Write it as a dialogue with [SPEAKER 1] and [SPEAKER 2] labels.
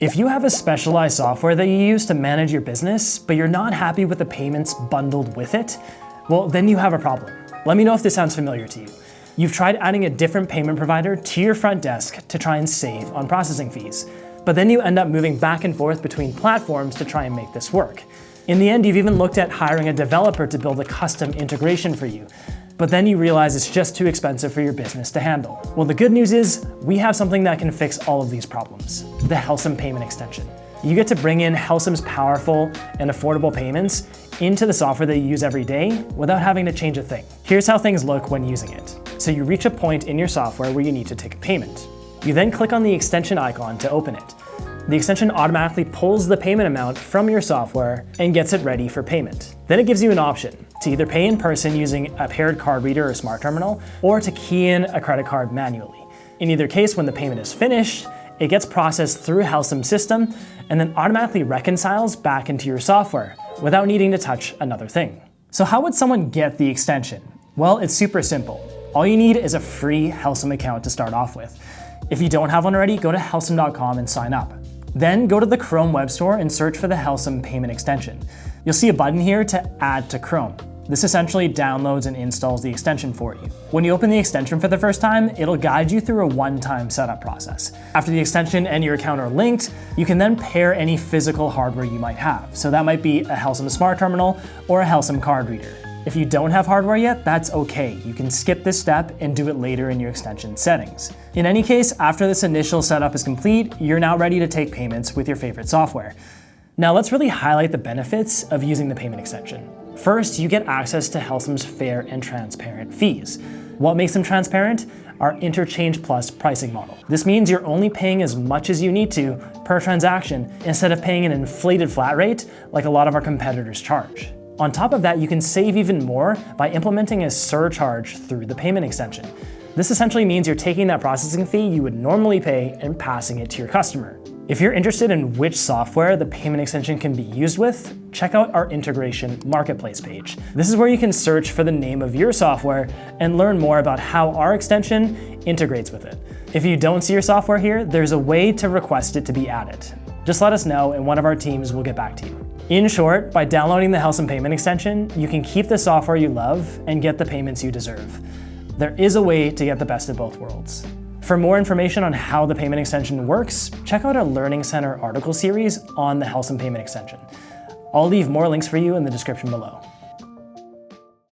[SPEAKER 1] If you have a specialized software that you use to manage your business, but you're not happy with the payments bundled with it, well, then you have a problem. Let me know if this sounds familiar to you. You've tried adding a different payment provider to your front desk to try and save on processing fees, but then you end up moving back and forth between platforms to try and make this work. In the end, you've even looked at hiring a developer to build a custom integration for you, but then you realize it's just too expensive for your business to handle. Well, the good news is we have something that can fix all of these problems, the Helcim Payment Extension. You get to bring in Helcim's powerful and affordable payments into the software that you use every day without having to change a thing. Here's how things look when using it. So you reach a point in your software where you need to take a payment. You then click on the extension icon to open it. The extension automatically pulls the payment amount from your software and gets it ready for payment. Then it gives you an option to either pay in person using a paired card reader or smart terminal, or to key in a credit card manually. In either case, when the payment is finished, it gets processed through Helcim's system and then automatically reconciles back into your software without needing to touch another thing. So how would someone get the extension? Well, it's super simple. All you need is a free Helcim account to start off with. If you don't have one already, go to helcim.com and sign up. Then go to the Chrome web store and search for the Helcim Payment Extension. You'll see a button here to add to Chrome. This essentially downloads and installs the extension for you. When you open the extension for the first time, it'll guide you through a one-time setup process. After the extension and your account are linked, you can then pair any physical hardware you might have. So that might be a Helcim smart terminal or a Helcim card reader. If you don't have hardware yet, that's okay. You can skip this step and do it later in your extension settings. In any case, after this initial setup is complete, you're now ready to take payments with your favorite software. Now let's really highlight the benefits of using the payment extension. First, you get access to Helcim's fair and transparent fees. What makes them transparent? Our Interchange Plus pricing model. This means you're only paying as much as you need to per transaction instead of paying an inflated flat rate like a lot of our competitors charge. On top of that, you can save even more by implementing a surcharge through the payment extension. This essentially means you're taking that processing fee you would normally pay and passing it to your customer. If you're interested in which software the payment extension can be used with, check out our integration marketplace page. This is where you can search for the name of your software and learn more about how our extension integrates with it. If you don't see your software here, there's a way to request it to be added. Just let us know and one of our teams will get back to you. In short, by downloading the Helcim Payment Extension, you can keep the software you love and get the payments you deserve. There is a way to get the best of both worlds. For more information on how the payment extension works, check out our Learning Center article series on the Helcim Payment Extension. I'll leave more links for you in the description below.